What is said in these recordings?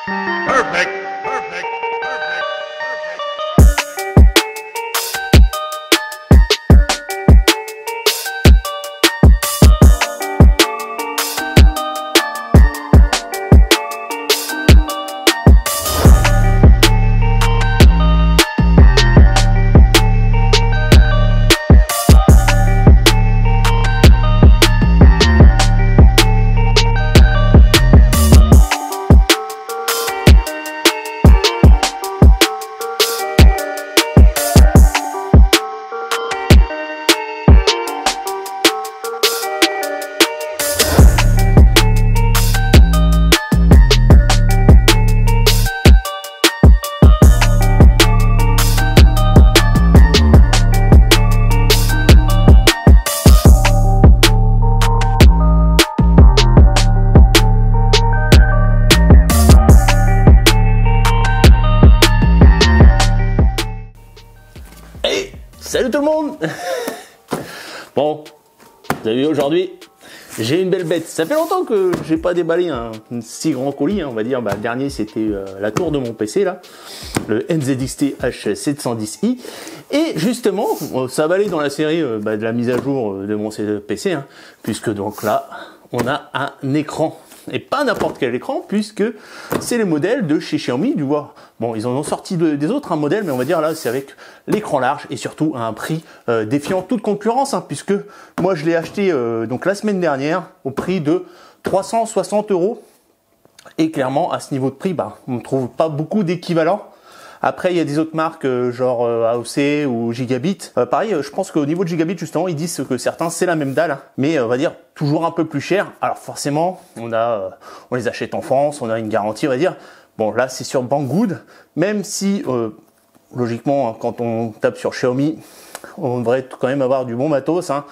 Perfect. Perfect. Perfect. Salut tout le monde. Bon, vous avez vu aujourd'hui, j'ai une belle bête. Ça fait longtemps que j'ai pas déballé un si grand colis, hein, on va dire. Bah, le dernier, c'était la tour de mon PC, là, le NZXT H710i. Et justement, ça va aller dans la série de la mise à jour de mon PC, hein, puisque donc là, on a un écran. Et pas n'importe quel écran, puisque c'est les modèles de chez Xiaomi, du voir. Bon, ils en ont sorti des autres modèles, mais on va dire là, c'est avec l'écran large et surtout à un prix défiant toute concurrence, hein, puisque moi je l'ai acheté donc la semaine dernière au prix de 360 €. Et clairement, à ce niveau de prix, bah, on ne trouve pas beaucoup d'équivalents. Après, il y a des autres marques genre AOC ou Gigabit. Pareil, je pense qu'au niveau de Gigabit, justement, ils disent que certains, c'est la même dalle, hein, mais on va dire toujours un peu plus cher. Alors forcément, on les achète en France, on a une garantie, on va dire. Bon, là, c'est sur Banggood, même si, logiquement, hein, quand on tape sur Xiaomi, on devrait quand même avoir du bon matos, hein.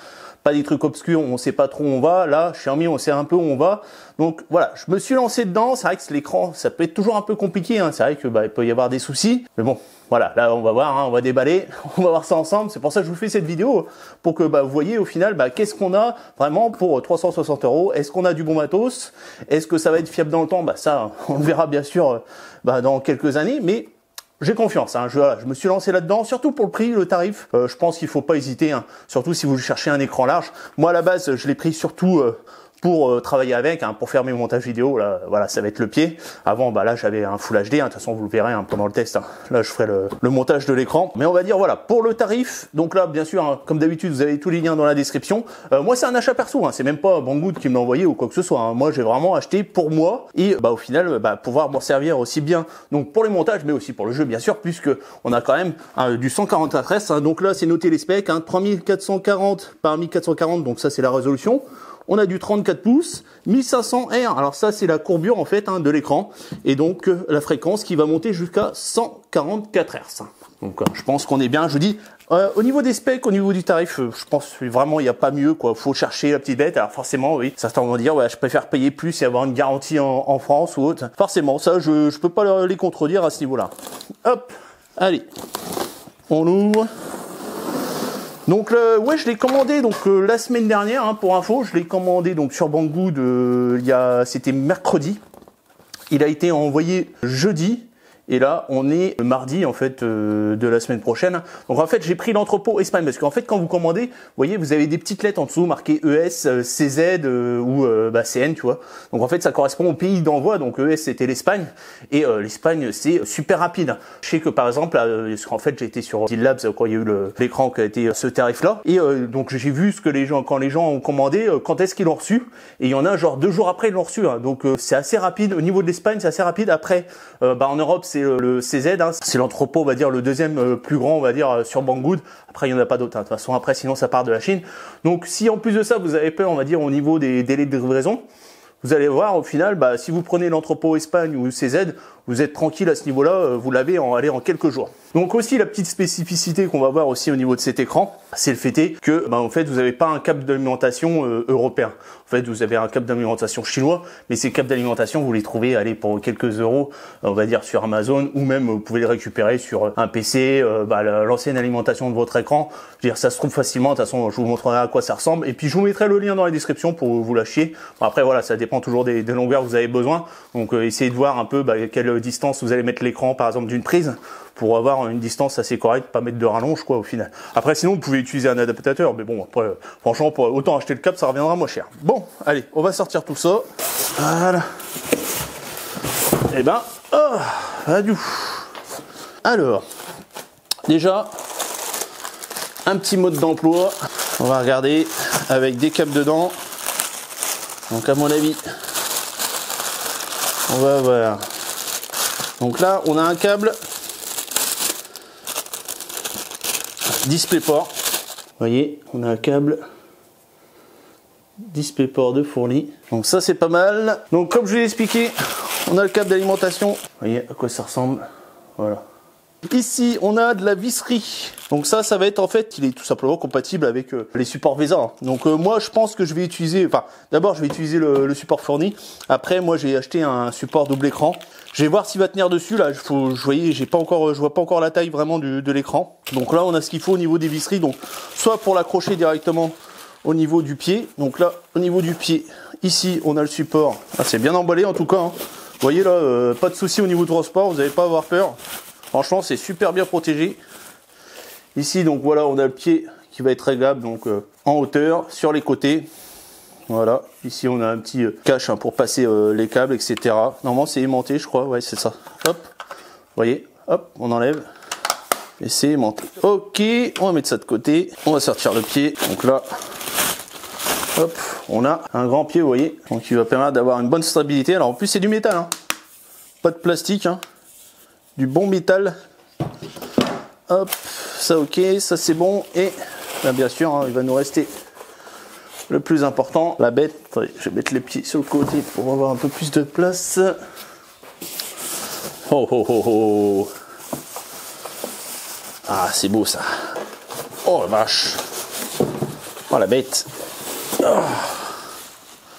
Pas des trucs obscurs, on sait pas trop où on va. Là, Xiaomi, on sait un peu où on va. Donc voilà, je me suis lancé dedans. C'est vrai que l'écran, ça peut être toujours un peu compliqué, hein. C'est vrai que il peut y avoir des soucis. Mais bon, voilà, là on va voir, hein, on va déballer, on va voir ça ensemble. C'est pour ça que je vous fais cette vidéo, pour que vous voyez au final qu'est-ce qu'on a vraiment pour 360 €. Est-ce qu'on a du bon matos? Est-ce que ça va être fiable dans le temps? Ça, on le verra bien sûr dans quelques années, mais j'ai confiance, hein. Je me suis lancé là-dedans, surtout pour le prix, le tarif. Je pense qu'il faut pas hésiter, hein, surtout si vous cherchez un écran large. Moi, à la base, je l'ai pris surtout pour travailler avec, hein, pour faire mes montages vidéo. Là, voilà, ça va être le pied. Avant, là, j'avais un Full HD. Hein, de toute façon, vous le verrez pendant le test. Hein. Là, je ferai le montage de l'écran. Mais on va dire, voilà, pour le tarif. Donc là, bien sûr, hein, comme d'habitude, vous avez tous les liens dans la description. Moi, c'est un achat perso. Hein, c'est même pas Banggood qui me l'a envoyé ou quoi que ce soit. Hein. Moi, j'ai vraiment acheté pour moi et au final, pouvoir m'en servir aussi bien. Donc pour les montages, mais aussi pour le jeu, bien sûr, puisque on a quand même du 140 Hz. Hein. Donc là, c'est noté les specs. Hein, 3440 par 1440. Donc ça, c'est la résolution. On a du 34 pouces, 1500 Hz. Alors ça, c'est la courbure en fait de l'écran. Et donc la fréquence qui va monter jusqu'à 144 Hz. Donc je pense qu'on est bien. Je vous dis, au niveau des specs, au niveau du tarif, je pense vraiment il n'y a pas mieux, quoi. Faut chercher la petite bête. Alors forcément, oui, certains vont dire, ouais, je préfère payer plus et avoir une garantie en France ou autre. Forcément, ça, je peux pas les contredire à ce niveau-là. Hop, allez, on ouvre. Donc ouais, je l'ai commandé la semaine dernière, hein, pour info, je l'ai commandé donc sur Banggood, c'était mercredi. Il a été envoyé jeudi. Et là, on est mardi en fait de la semaine prochaine. Donc en fait, j'ai pris l'entrepôt Espagne parce qu'en fait, quand vous commandez, vous voyez, vous avez des petites lettres en dessous marquées ES, CZ ou CN, tu vois. Donc en fait, ça correspond au pays d'envoi. Donc ES, c'était l'Espagne et l'Espagne, c'est super rapide. Je sais que par exemple, en fait, j'ai été sur Deal Labs quand il y a eu l'écran qui a été ce tarif-là. Et donc j'ai vu ce que quand les gens ont commandé, quand est-ce qu'ils l'ont reçu. Et il y en a genre 2 jours après ils l'ont reçu. Hein. Donc c'est assez rapide. Au niveau de l'Espagne, c'est assez rapide. Après, en Europe, c'est le CZ, hein. C'est l'entrepôt, on va dire, le deuxième plus grand, on va dire, sur Banggood. Après, il n'y en a pas d'autres, hein. De toute façon, après, sinon, ça part de la Chine. Donc, si en plus de ça, vous avez peur, on va dire, au niveau des délais de livraison, vous allez voir, au final, si vous prenez l'entrepôt Espagne ou CZ, vous êtes tranquille à ce niveau-là, vous l'avez en quelques jours. Donc aussi, la petite spécificité qu'on va voir aussi au niveau de cet écran, c'est le fait que, en fait, vous n'avez pas un câble d'alimentation européen. En fait, vous avez un câble d'alimentation chinois, mais ces câbles d'alimentation, vous les trouvez, pour quelques euros, on va dire, sur Amazon, ou même, vous pouvez les récupérer sur un PC, l'ancienne alimentation de votre écran. Je veux dire, ça se trouve facilement. De toute façon, je vous montrerai à quoi ça ressemble. Et puis, je vous mettrai le lien dans la description pour vous lâcher. Bon, après, voilà, ça dépend dépend toujours des longueurs que vous avez besoin. Donc essayez de voir un peu à quelle distance vous allez mettre l'écran par exemple d'une prise pour avoir une distance assez correcte, pas mettre de rallonge quoi au final. Après sinon vous pouvez utiliser un adaptateur, mais bon après franchement autant acheter le câble, ça reviendra moins cher. Bon allez, on va sortir tout ça. Voilà. Et ben, adieu. Alors, déjà, un petit mode d'emploi. On va regarder avec des câbles dedans. Donc à mon avis, on va voir. Donc là, on a un câble DisplayPort. Vous voyez, on a un câble DisplayPort de fourni. Donc ça, c'est pas mal. Donc comme je vous l'ai expliqué, on a le câble d'alimentation. Vous voyez à quoi ça ressemble. Voilà. Ici, on a de la visserie. Donc ça va être en fait, il est tout simplement compatible avec les supports VESA. Donc moi, je pense que je vais utiliser, enfin, d'abord, je vais utiliser le support fourni. Après, moi, j'ai acheté un support double écran. Je vais voir s'il va tenir dessus. Là, je vois pas encore la taille vraiment de l'écran. Donc là, on a ce qu'il faut au niveau des visseries. Donc, soit pour l'accrocher directement au niveau du pied. Donc là, au niveau du pied, ici, on a le support. Ah, c'est bien emballé en tout cas. Hein. Vous voyez là, pas de souci au niveau transport. Vous n'allez pas avoir peur. Franchement, c'est super bien protégé. Ici, donc voilà, on a le pied qui va être réglable donc en hauteur, sur les côtés. Voilà. Ici, on a un petit cache pour passer les câbles, etc. Normalement, c'est aimanté, je crois. Ouais, c'est ça. Hop. Vous voyez. Hop, on enlève. Et c'est aimanté. Ok, on va mettre ça de côté. On va sortir le pied. Donc là, hop, on a un grand pied, vous voyez. Donc, il va permettre d'avoir une bonne stabilité. Alors, en plus, c'est du métal. Hein. Pas de plastique. Hein. Du bon métal. Hop, ça ok, ça c'est bon. Et là, bien sûr, hein, il va nous rester le plus important, la bête. Attendez, je vais mettre les pieds sur le côté pour avoir un peu plus de place. Oh oh oh oh. Ah, c'est beau ça. Oh la vache. Oh la bête. Oh.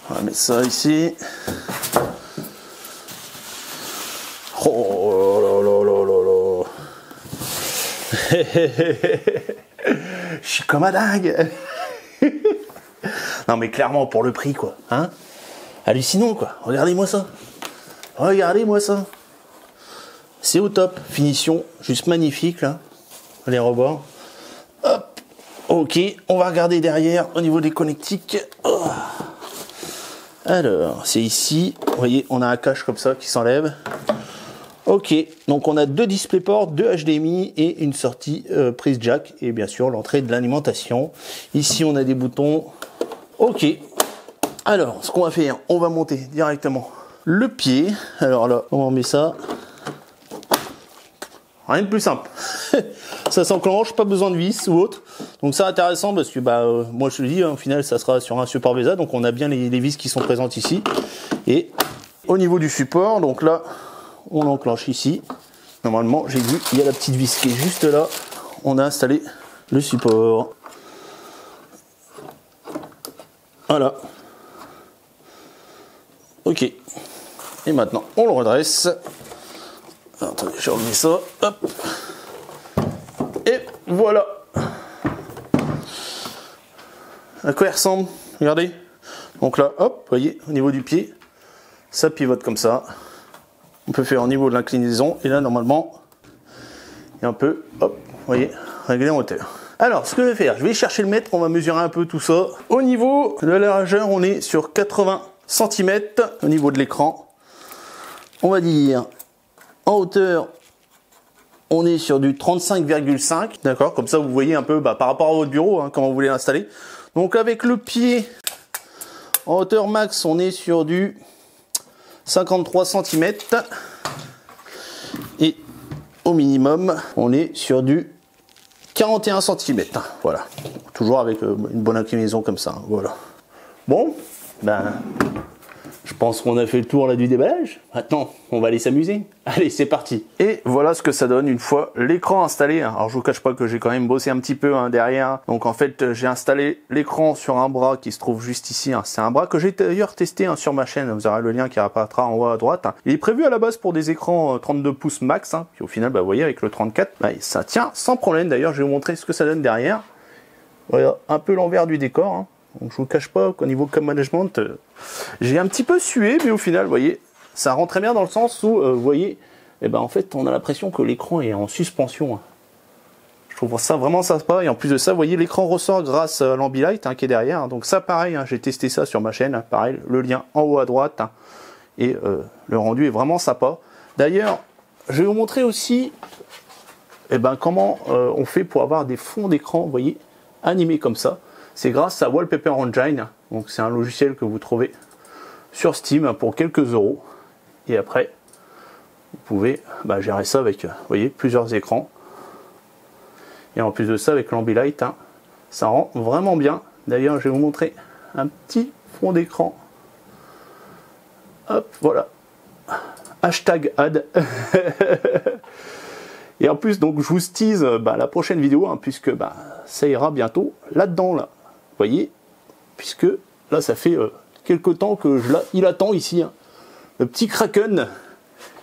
On va mettre ça ici. Oh là là là là là. Je suis comme un dingue. Non mais clairement pour le prix quoi, hein. Hallucinant quoi. Regardez-moi ça. Regardez-moi ça. C'est au top. Finition juste magnifique là. Les rebords. Hop. Ok. On va regarder derrière au niveau des connectiques. Oh. Alors c'est ici. Vous voyez, on a un cache comme ça qui s'enlève. Ok, donc on a deux DisplayPort, deux HDMI et une sortie prise jack et bien sûr l'entrée de l'alimentation. Ici on a des boutons. Ok, alors ce qu'on va faire, on va monter directement le pied. Alors là, on met ça. Rien de plus simple. Ça s'enclenche, pas besoin de vis ou autre. Donc c'est intéressant parce que moi je te dis, hein, au final ça sera sur un support VESA. Donc on a bien les vis qui sont présentes ici. Et au niveau du support, donc là, on l'enclenche ici. Normalement, j'ai vu, il y a la petite vis qui est juste là. On a installé le support. Voilà. Ok. Et maintenant, on le redresse. Alors, attendez, je remets ça. Hop. Et voilà. À quoi il ressemble? Regardez. Donc là, hop, vous voyez, au niveau du pied, ça pivote comme ça. On peut faire au niveau de l'inclinaison et là normalement il y a un peu, hop, vous voyez, régler en hauteur. Alors ce que je vais faire, je vais chercher le mètre, on va mesurer un peu tout ça. Au niveau de la largeur, on est sur 80 cm au niveau de l'écran. On va dire en hauteur, on est sur du 35,5, d'accord, comme ça vous voyez un peu par rapport à votre bureau, hein, comment vous voulez l'installer. Donc avec le pied en hauteur max, on est sur du 53 cm et au minimum on est sur du 41 cm. Voilà, toujours avec une bonne inclinaison comme ça. Voilà. Bon, je pense qu'on a fait le tour là du déballage. Maintenant, on va aller s'amuser. Allez, c'est parti. Et voilà ce que ça donne une fois l'écran installé. Alors, je vous cache pas que j'ai quand même bossé un petit peu derrière. Donc, en fait, j'ai installé l'écran sur un bras qui se trouve juste ici. C'est un bras que j'ai d'ailleurs testé sur ma chaîne. Vous aurez le lien qui apparaîtra en haut à droite. Il est prévu à la base pour des écrans 32 pouces max. Puis au final, vous voyez, avec le 34, ça tient sans problème. D'ailleurs, je vais vous montrer ce que ça donne derrière. Voilà, un peu l'envers du décor. Donc je vous cache pas qu'au niveau com management, j'ai un petit peu sué, mais au final, vous voyez, ça rend très bien dans le sens où, vous voyez, eh ben, en fait, on a l'impression que l'écran est en suspension. Je trouve ça vraiment sympa. Et en plus de ça, vous voyez, l'écran ressort grâce à l'Ambilight qui est derrière. Donc ça, pareil, j'ai testé ça sur ma chaîne. Pareil, le lien en haut à droite. Et le rendu est vraiment sympa. D'ailleurs, je vais vous montrer aussi comment on fait pour avoir des fonds d'écran, vous voyez, animés comme ça. C'est grâce à Wallpaper Engine. Donc c'est un logiciel que vous trouvez sur Steam pour quelques euros. Et après, vous pouvez gérer ça avec, vous voyez, plusieurs écrans. Et en plus de ça, avec l'Ambilight, ça rend vraiment bien. D'ailleurs, je vais vous montrer un petit fond d'écran. Hop, voilà. Hashtag ad. Et en plus, donc, je vous tease la prochaine vidéo, puisque ça ira bientôt là-dedans, là. Vous voyez, puisque là, ça fait quelques temps que il attend ici, le petit Kraken.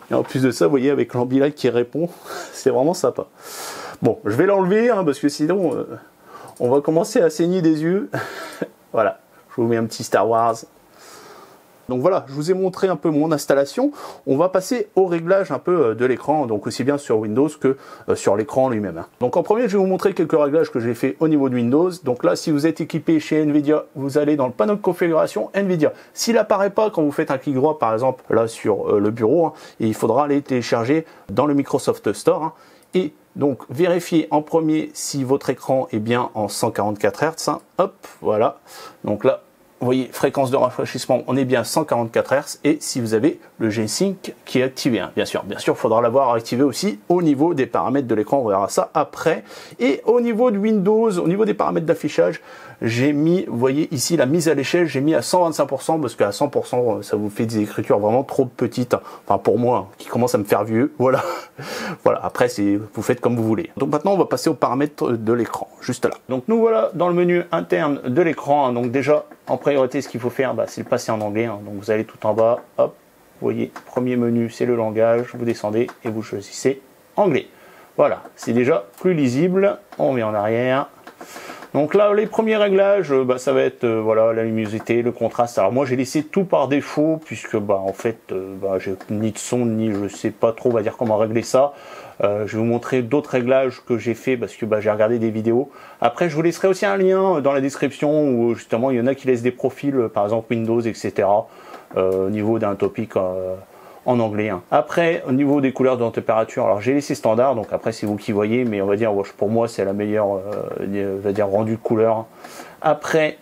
Et en plus de ça, vous voyez, avec l'Ambilight qui répond, c'est vraiment sympa. Bon, je vais l'enlever, parce que sinon, on va commencer à saigner des yeux. Voilà, je vous mets un petit Star Wars. Donc voilà, je vous ai montré un peu mon installation. On va passer au réglage un peu de l'écran, donc aussi bien sur Windows que sur l'écran lui-même. Donc en premier, je vais vous montrer quelques réglages que j'ai fait au niveau de Windows. Donc là, si vous êtes équipé chez Nvidia, vous allez dans le panneau de configuration Nvidia. S'il n'apparaît pas quand vous faites un clic droit, par exemple, là sur le bureau, il faudra aller télécharger dans le Microsoft Store. Et donc, vérifiez en premier si votre écran est bien en 144 Hz. Hop, voilà. Donc là, vous voyez, fréquence de rafraîchissement, on est bien 144 Hz. Et si vous avez le G-Sync qui est activé, bien sûr, il faudra l'avoir activé aussi au niveau des paramètres de l'écran. On verra ça après. Et au niveau de Windows, au niveau des paramètres d'affichage, j'ai mis, vous voyez ici, la mise à l'échelle, j'ai mis à 125% parce qu'à 100%, ça vous fait des écritures vraiment trop petites. Enfin, pour moi, qui commence à me faire vieux. Voilà. Voilà. Après, vous faites comme vous voulez. Donc maintenant, on va passer aux paramètres de l'écran, juste là. Donc nous voilà dans le menu interne de l'écran. Donc déjà, en priorité, ce qu'il faut faire, c'est le passer en anglais. Donc vous allez tout en bas, hop, vous voyez, premier menu, c'est le langage. Vous descendez et vous choisissez anglais. Voilà, c'est déjà plus lisible. On met en arrière. Donc là, les premiers réglages, ça va être voilà, la luminosité, le contraste. Alors moi, j'ai laissé tout par défaut puisque en fait, j'ai ni de son ni je sais pas trop, on va dire comment régler ça. Je vais vous montrer d'autres réglages que j'ai fait parce que j'ai regardé des vidéos. Après, je vous laisserai aussi un lien dans la description où justement il y en a qui laissent des profils, par exemple Windows, etc. Au niveau d'un topic en anglais. Après, au niveau des couleurs de température, alors j'ai laissé standard, donc après c'est vous qui voyez, mais on va dire pour moi c'est la meilleure, on va dire rendu de couleur. Après,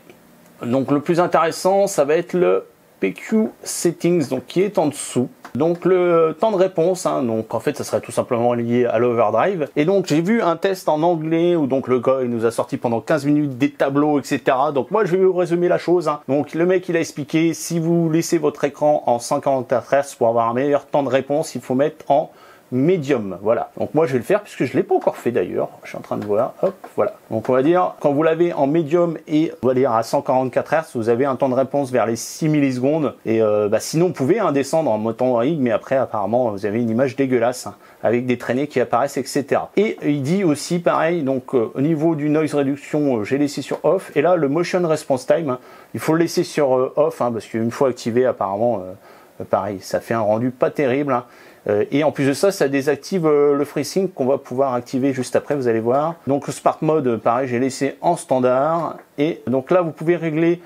donc le plus intéressant, ça va être le PQ Settings, donc qui est en dessous. Donc le temps de réponse, donc en fait ça serait tout simplement lié à l'overdrive. Et donc j'ai vu un test en anglais où donc le gars il nous a sorti pendant 15 minutes des tableaux, etc. Donc moi je vais vous résumer la chose. Donc le mec il a expliqué, si vous laissez votre écran en 144 Hz pour avoir un meilleur temps de réponse, il faut mettre en médium, voilà. Donc moi je vais le faire puisque je l'ai pas encore fait d'ailleurs, je suis en train de voir, hop, voilà. Donc on va dire, quand vous l'avez en médium et on va dire à 144 Hz, vous avez un temps de réponse vers les 6 millisecondes et sinon vous pouvez descendre en montant en rig, mais après apparemment vous avez une image dégueulasse avec des traînées qui apparaissent, etc. Et il dit aussi pareil, donc au niveau du noise reduction, j'ai laissé sur off, et là le motion response time, il faut le laisser sur off, parce qu'une fois activé apparemment, pareil, ça fait un rendu pas terrible. Et en plus de ça, ça désactive le FreeSync qu'on va pouvoir activer juste après, vous allez voir. Donc le Smart Mode, pareil, j'ai laissé en standard. Et donc là, vous pouvez régler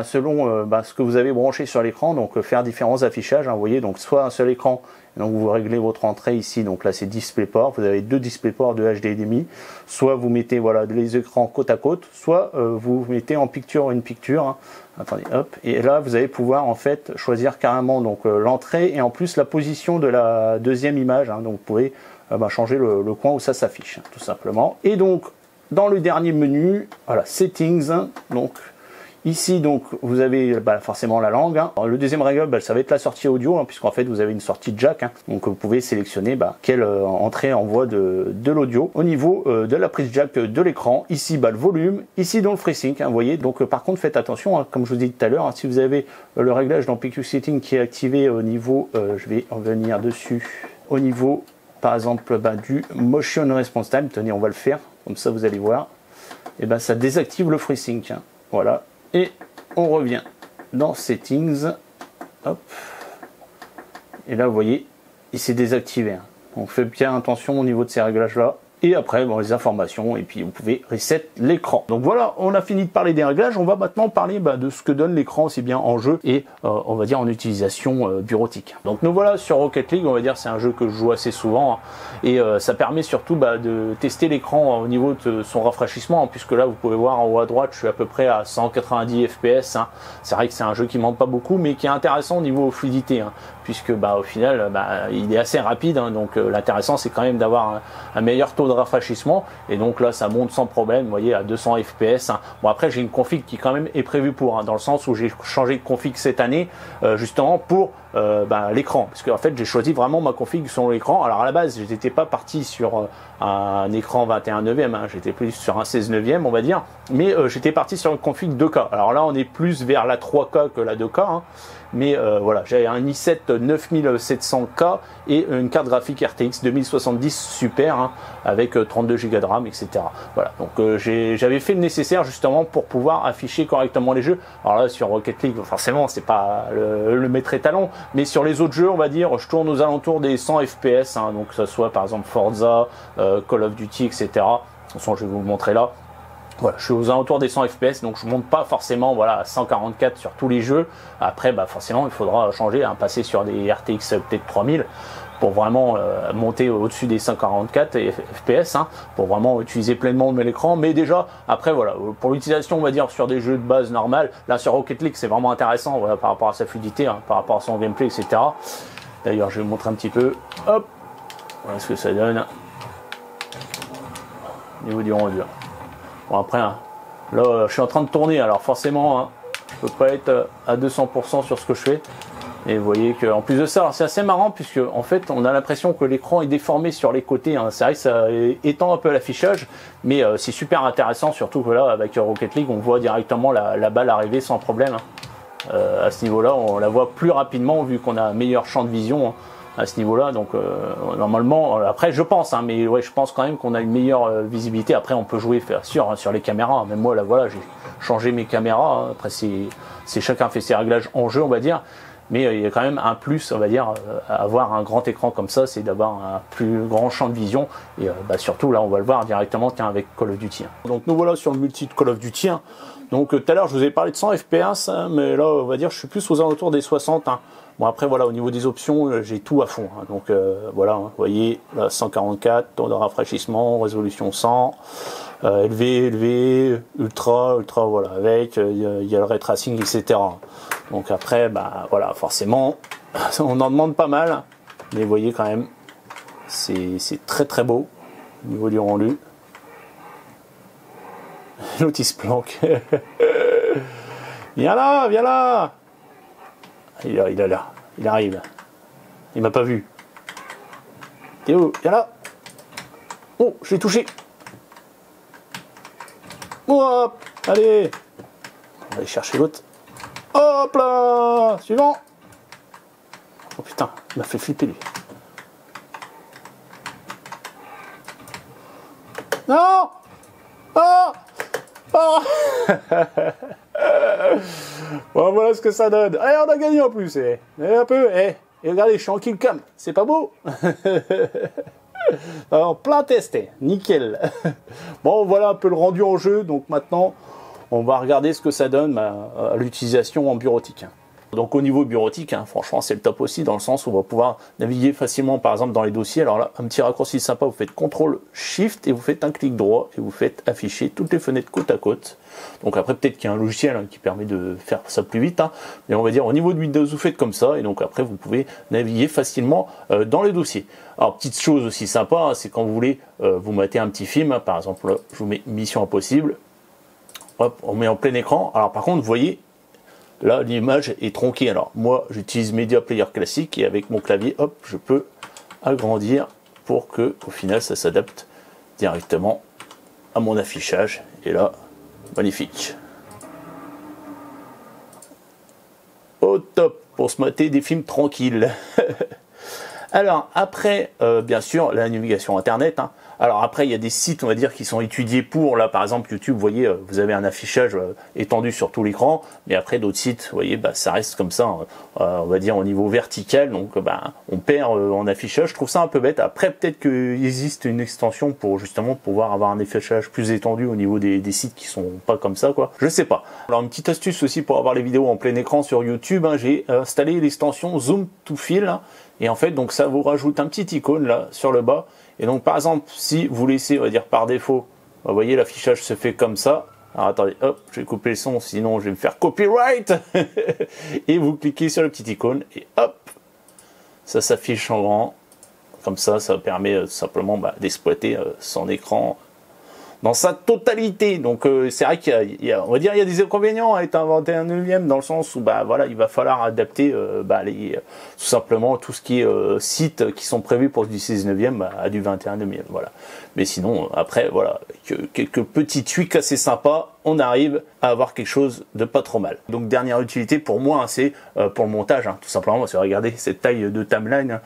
selon ce que vous avez branché sur l'écran, donc faire différents affichages. Vous voyez, donc soit un seul écran, donc vous réglez votre entrée ici. Donc là, c'est DisplayPort. Vous avez deux DisplayPort de HDMI. Soit vous mettez les écrans côte à côte, soit vous mettez en picture une picture. Attendez, hop, et là vous allez pouvoir en fait choisir carrément donc l'entrée et en plus la position de la deuxième image, donc vous pouvez changer le coin où ça s'affiche tout simplement. Et donc dans le dernier menu, voilà, settings, donc ici donc vous avez forcément la langue. Alors, le deuxième réglage, ça va être la sortie audio, puisqu'en fait vous avez une sortie jack, donc vous pouvez sélectionner quelle entrée envoie de l'audio. Au niveau de la prise jack de l'écran, ici le volume, ici dans le FreeSync, vous voyez. Donc par contre faites attention, comme je vous ai dit tout à l'heure, si vous avez le réglage dans PQ Setting qui est activé au niveau, je vais en venir dessus, au niveau par exemple du Motion Response Time, tenez on va le faire, comme ça vous allez voir, et ça désactive le FreeSync, voilà. Et on revient dans Settings. Hop. Et là, vous voyez, il s'est désactivé. Hein. On fait bien attention au niveau de ces réglages-là. Et après, bon, les informations, et puis vous pouvez reset l'écran. Donc voilà, on a fini de parler des réglages. On va maintenant parler de ce que donne l'écran, aussi bien en jeu et on va dire en utilisation bureautique. Donc nous voilà sur Rocket League, on va dire c'est un jeu que je joue assez souvent hein, et ça permet surtout de tester l'écran au niveau de son rafraîchissement, hein, puisque là vous pouvez voir en haut à droite, je suis à peu près à 190 FPS. Hein. C'est vrai que c'est un jeu qui manque pas beaucoup, mais qui est intéressant au niveau fluidité, hein, puisque au final il est assez rapide, hein, donc l'intéressant c'est quand même d'avoir un meilleur taux de rafraîchissement, et donc là ça monte sans problème, vous voyez, à 200 fps. Hein. Bon, après j'ai une config qui quand même est prévue pour, hein, dans le sens où j'ai changé de config cette année justement pour l'écran, parce qu'en fait j'ai choisi vraiment ma config sur l'écran. Alors à la base je n'étais pas parti sur un écran 21 neuvième, hein, j'étais plus sur un 16 neuvième on va dire, mais j'étais parti sur une config 2K. Alors là on est plus vers la 3K que la 2K, hein. Mais voilà, j'avais un i7 9700K et une carte graphique RTX 2070 Super, hein, avec 32 Go de RAM, etc. Voilà, donc j'avais fait le nécessaire justement pour pouvoir afficher correctement les jeux. Alors là, sur Rocket League, forcément, c'est pas le maître étalon, mais sur les autres jeux, on va dire, je tourne aux alentours des 100 FPS, hein, donc que ce soit par exemple Forza, Call of Duty, etc. De toute façon, je vais vous le montrer là. Voilà, je suis aux alentours des 100 FPS, donc je monte pas forcément à 144 sur tous les jeux. Après, forcément, il faudra changer, hein, passer sur des RTX peut-être 3000 pour vraiment monter au-dessus des 144 FPS, hein, pour vraiment utiliser pleinement l'écran. Mais déjà, après, voilà, pour l'utilisation, on va dire, sur des jeux de base normales, là sur Rocket League, c'est vraiment intéressant, voilà, par rapport à sa fluidité, hein, par rapport à son gameplay, etc. D'ailleurs, je vais vous montrer un petit peu, hop, voilà ce que ça donne au niveau du rendu. Bon, après, hein, là je suis en train de tourner, alors forcément hein, je peux pas être à 200% sur ce que je fais, et vous voyez qu'en plus de ça, c'est assez marrant puisque en fait on a l'impression que l'écran est déformé sur les côtés, hein. C'est vrai que ça étend un peu l'affichage, mais c'est super intéressant, surtout que là avec Rocket League on voit directement la balle arriver sans problème, hein. À ce niveau là on la voit plus rapidement vu qu'on a un meilleur champ de vision, hein, à ce niveau là, donc normalement, après je pense, hein, mais ouais, je pense quand même qu'on a une meilleure visibilité. Après on peut jouer sûr, hein, sur les caméras, même moi là voilà, j'ai changé mes caméras, hein. Après c'est chacun fait ses réglages en jeu on va dire, mais il y a quand même un plus on va dire à avoir un grand écran comme ça, c'est d'avoir un plus grand champ de vision, et surtout là on va le voir directement avec Call of Duty, hein. Donc nous voilà sur le multi de Call of Duty, hein. Donc tout à l'heure je vous ai parlé de 100 FPS, hein, mais là on va dire je suis plus aux alentours des 60, hein. Bon après voilà, au niveau des options, j'ai tout à fond, hein. Donc voilà, hein, vous voyez, là 144, taux de rafraîchissement, résolution 100, élevé, ultra, voilà, avec, il y a le ray tracing, etc. Donc après, voilà, forcément, on en demande pas mal, mais vous voyez quand même, c'est très très beau, au niveau du rendu. L'autre il se planque. Viens là, viens là. Il est là, il arrive. Il m'a pas vu. T'es où? Viens là. Oh, je l'ai touché. Hop, allez. On va aller chercher l'autre. Hop là. Suivant. Oh putain, il m'a fait flipper lui. Non. Oh. Oh. Bon, voilà ce que ça donne. Allez, on a gagné en plus. Un peu. Et regardez, je suis en kill cam. C'est pas beau? Alors, plein testé. Nickel. Bon, voilà un peu le rendu en jeu. Donc maintenant, on va regarder ce que ça donne à l'utilisation en bureautique. Donc au niveau bureautique, hein, franchement c'est le top aussi, dans le sens où on va pouvoir naviguer facilement par exemple dans les dossiers. Alors là, un petit raccourci sympa, vous faites CTRL SHIFT et vous faites un clic droit et vous faites afficher toutes les fenêtres côte à côte. Donc après peut-être qu'il y a un logiciel, hein, qui permet de faire ça plus vite, hein, mais on va dire au niveau de Windows vous faites comme ça, et donc après vous pouvez naviguer facilement dans les dossiers. Alors petite chose aussi sympa, hein, c'est quand vous voulez vous mater un petit film, hein, par exemple là, je vous mets Mission Impossible, hop, on met en plein écran. Alors par contre vous voyez, là, l'image est tronquée. Alors, moi, j'utilise Media Player classique et avec mon clavier, hop, je peux agrandir pour que, au final, ça s'adapte directement à mon affichage. Et là, magnifique. Au top pour se mater des films tranquilles. Alors après, bien sûr, la navigation internet. Hein. Alors après, il y a des sites, on va dire, qui sont étudiés pour, là par exemple YouTube, vous voyez, vous avez un affichage étendu sur tout l'écran, mais après d'autres sites, vous voyez, bah, ça reste comme ça, on va dire au niveau vertical, donc bah, on perd en affichage. Je trouve ça un peu bête. Après, peut-être qu'il existe une extension pour justement pouvoir avoir un affichage plus étendu au niveau des sites qui sont pas comme ça, quoi. Je sais pas. Alors une petite astuce aussi pour avoir les vidéos en plein écran sur YouTube, hein, j'ai installé l'extension Zoom to Fill, hein, et en fait, donc ça vous rajoute un petit icône là sur le bas. Et donc par exemple, si vous laissez, on va dire par défaut, vous voyez l'affichage se fait comme ça. Alors attendez, hop, je vais couper le son, sinon je vais me faire copyright. Et vous cliquez sur le petit icône et hop, ça s'affiche en grand. Comme ça permet tout simplement d'exploiter son écran dans sa totalité. Donc c'est vrai qu'il y a, on va dire, il y a des inconvénients à être un 21e dans le sens où voilà, il va falloir adapter tout simplement tout ce qui est sites qui sont prévus pour du 19e à du 21e. Voilà. Mais sinon, après, voilà, avec quelques petits tweaks assez sympas, on arrive à avoir quelque chose de pas trop mal. Donc dernière utilité pour moi, hein, c'est pour le montage, hein, tout simplement, parce que regardez cette taille de timeline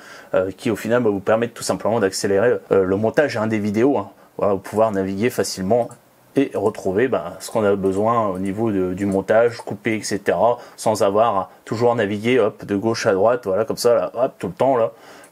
qui au final va vous permettre tout simplement d'accélérer le montage des vidéos. Hein. Voilà, pouvoir naviguer facilement et retrouver ce qu'on a besoin au niveau du montage, couper, etc. sans avoir à toujours naviguer de gauche à droite, voilà, comme ça, là, hop, tout le temps.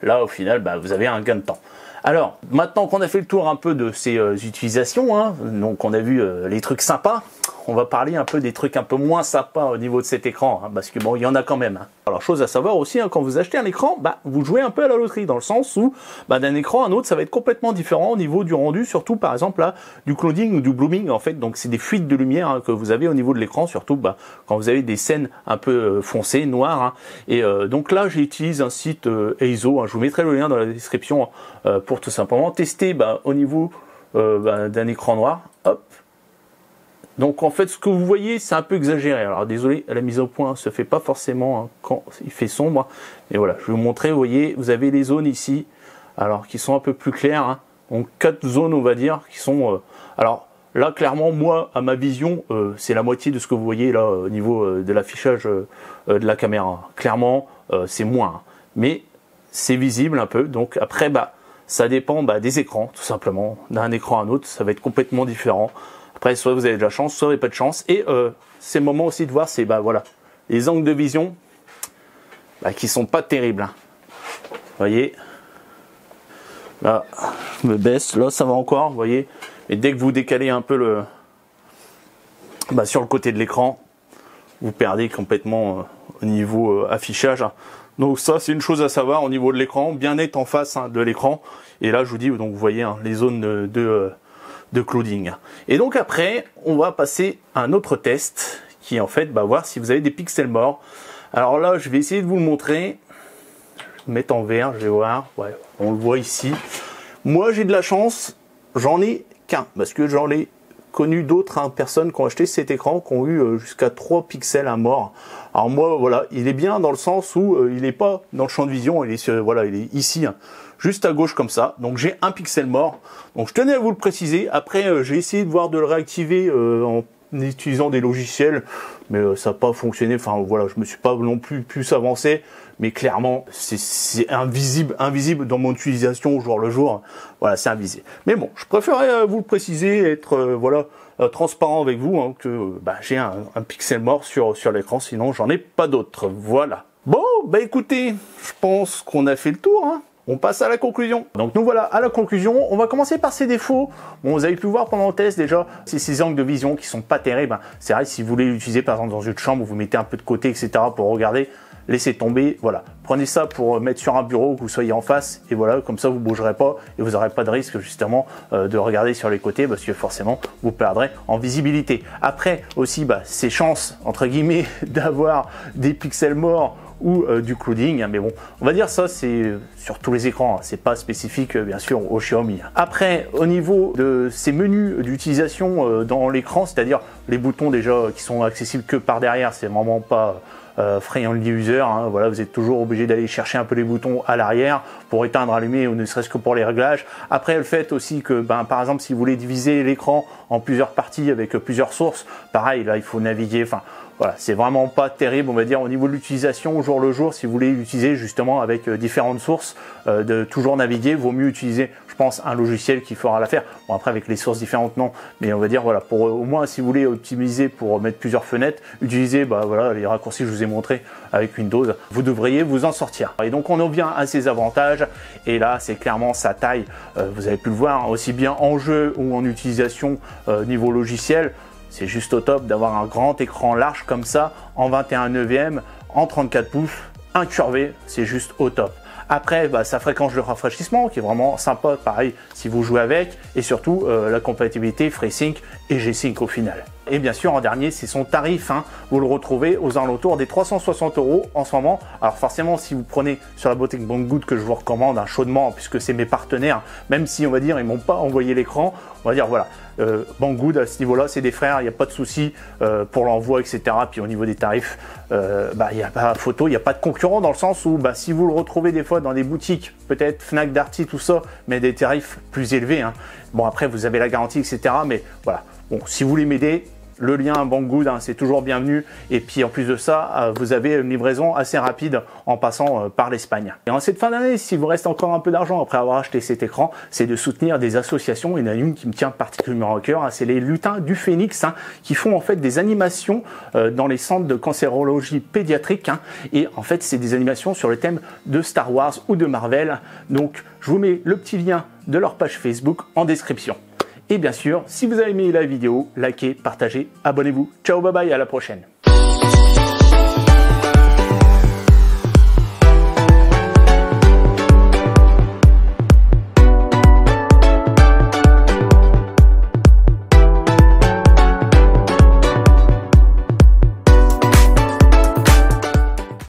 Là au final, vous avez un gain de temps. Alors, maintenant qu'on a fait le tour un peu de ces utilisations, hein, donc on a vu les trucs sympas, on va parler un peu des trucs un peu moins sympas au niveau de cet écran, hein, parce que bon, il y en a quand même. Hein. Alors, chose à savoir aussi, hein, quand vous achetez un écran, vous jouez un peu à la loterie, dans le sens où d'un écran à un autre, ça va être complètement différent au niveau du rendu, surtout par exemple là, du clouding ou du blooming, en fait. Donc, c'est des fuites de lumière hein, que vous avez au niveau de l'écran, surtout quand vous avez des scènes un peu foncées, noires. Hein. Et donc là, j'utilise un site EIZO, hein, je vous mettrai le lien dans la description pour tout simplement tester au niveau d'un écran noir. Hop. Donc en fait, ce que vous voyez, c'est un peu exagéré. Alors désolé, la mise au point se fait pas forcément hein, quand il fait sombre. Mais voilà, je vais vous montrer. Vous voyez, vous avez les zones ici, alors qui sont un peu plus claires. Hein. Donc 4 zones, on va dire, qui sont. Alors là, clairement, moi, à ma vision, c'est la moitié de ce que vous voyez là au niveau de l'affichage de la caméra. Clairement, c'est moins, hein. Mais c'est visible un peu. Donc après, ça dépend des écrans, tout simplement. D'un écran à un autre, ça va être complètement différent. Après, soit vous avez de la chance, soit vous n'avez pas de chance. Et c'est le moment aussi de voir, c'est voilà, les angles de vision qui sont pas terribles. Hein. Vous voyez, là, je me baisse, là ça va encore, vous voyez. Et dès que vous décalez un peu sur le côté de l'écran, vous perdez complètement au niveau affichage. Hein. Donc ça, c'est une chose à savoir au niveau de l'écran, bien être en face de l'écran. Et là, je vous dis, donc vous voyez les zones de clouding. Et donc après, on va passer à un autre test qui est en fait voir si vous avez des pixels morts. Alors là, je vais essayer de vous le montrer. Je vais le mettre en vert, je vais voir. Ouais, on le voit ici. Moi, j'ai de la chance, j'en ai qu'un parce que j'en ai connu d'autres personnes qui ont acheté cet écran qui ont eu jusqu'à 3 pixels à mort. Alors moi, voilà, il est bien dans le sens où il n'est pas dans le champ de vision, il est il est ici. Hein, juste à gauche comme ça, donc j'ai un pixel mort, donc je tenais à vous le préciser. Après j'ai essayé de voir de le réactiver en utilisant des logiciels, mais ça n'a pas fonctionné, enfin voilà, je me suis pas non plus avancé, mais clairement c'est invisible dans mon utilisation au jour le jour, voilà, c'est invisible. Mais bon, je préférais vous le préciser, être transparent avec vous, hein, que j'ai un pixel mort sur l'écran, sinon j'en ai pas d'autres, voilà. Bon, écoutez, je pense qu'on a fait le tour, hein. On passe à la conclusion. Donc nous voilà à la conclusion. On va commencer par ses défauts. Bon, vous avez pu voir pendant le test déjà, c'est ces angles de vision qui sont pas terribles. C'est vrai, si vous voulez l'utiliser par exemple dans une chambre, vous mettez un peu de côté, etc. pour regarder, laissez tomber. Voilà, prenez ça pour mettre sur un bureau, que vous soyez en face, et voilà, comme ça vous bougerez pas et vous n'aurez pas de risque justement de regarder sur les côtés, parce que forcément vous perdrez en visibilité. Après aussi, ces chances entre guillemets d'avoir des pixels morts ou du clouding, mais bon, on va dire ça c'est sur tous les écrans, hein. C'est pas spécifique bien sûr au Xiaomi. Après, au niveau de ces menus d'utilisation dans l'écran, c'est-à-dire les boutons déjà qui sont accessibles que par derrière, c'est vraiment pas friendly user, hein. Voilà, vous êtes toujours obligé d'aller chercher un peu les boutons à l'arrière pour éteindre, allumer, ou ne serait-ce que pour les réglages. Après, le fait aussi que par exemple si vous voulez diviser l'écran en plusieurs parties avec plusieurs sources, pareil là il faut naviguer, enfin Voilà, c'est vraiment pas terrible, on va dire, au niveau de l'utilisation au jour le jour. Si vous voulez l'utiliser justement avec différentes sources, de toujours naviguer, vaut mieux utiliser, je pense, un logiciel qui fera l'affaire. Bon, après, avec les sources différentes, non. Mais on va dire, voilà, pour au moins, si vous voulez optimiser pour mettre plusieurs fenêtres, utilisez, bah, voilà, les raccourcis que je vous ai montrés avec Windows. Vous devriez vous en sortir. Et donc, on en vient à ses avantages. Et là, c'est clairement sa taille. Vous avez pu le voir, hein, aussi bien en jeu ou en utilisation niveau logiciel. C'est juste au top d'avoir un grand écran large comme ça, en 21/9, en 34 pouces, incurvé, c'est juste au top. Après, bah, sa fréquence de rafraîchissement qui est vraiment sympa, pareil, si vous jouez avec, et surtout la compatibilité FreeSync et G-Sync au final. Et bien sûr, en dernier, c'est son tarif. Hein. Vous le retrouvez aux alentours des 360 € en ce moment. Alors forcément, si vous prenez sur la boutique Banggood, que je vous recommande chaudement, puisque c'est mes partenaires, même si on va dire ils m'ont pas envoyé l'écran, on va dire voilà, Banggood à ce niveau-là, c'est des frères, il n'y a pas de souci pour l'envoi, etc. Puis au niveau des tarifs, bah, il n'y a pas photo, il n'y a pas de concurrent dans le sens où bah, si vous le retrouvez des fois dans des boutiques, peut-être Fnac, Darty, tout ça, mais des tarifs plus élevés. Hein. Bon après, vous avez la garantie, etc. Mais voilà, bon, si vous voulez m'aider, le lien Banggood, hein, c'est toujours bienvenu. Et puis en plus de ça, vous avez une livraison assez rapide en passant par l'Espagne. Et en cette fin d'année, s'il vous reste encore un peu d'argent après avoir acheté cet écran, c'est de soutenir des associations. Il y en a une qui me tient particulièrement à cœur, hein, c'est les Lutins du Phénix, hein, qui font en fait des animations dans les centres de cancérologie pédiatrique. Hein, et en fait, c'est des animations sur le thème de Star Wars ou de Marvel. Donc, je vous mets le petit lien de leur page Facebook en description. Et bien sûr, si vous avez aimé la vidéo, likez, partagez, abonnez-vous. Ciao, bye bye, à la prochaine.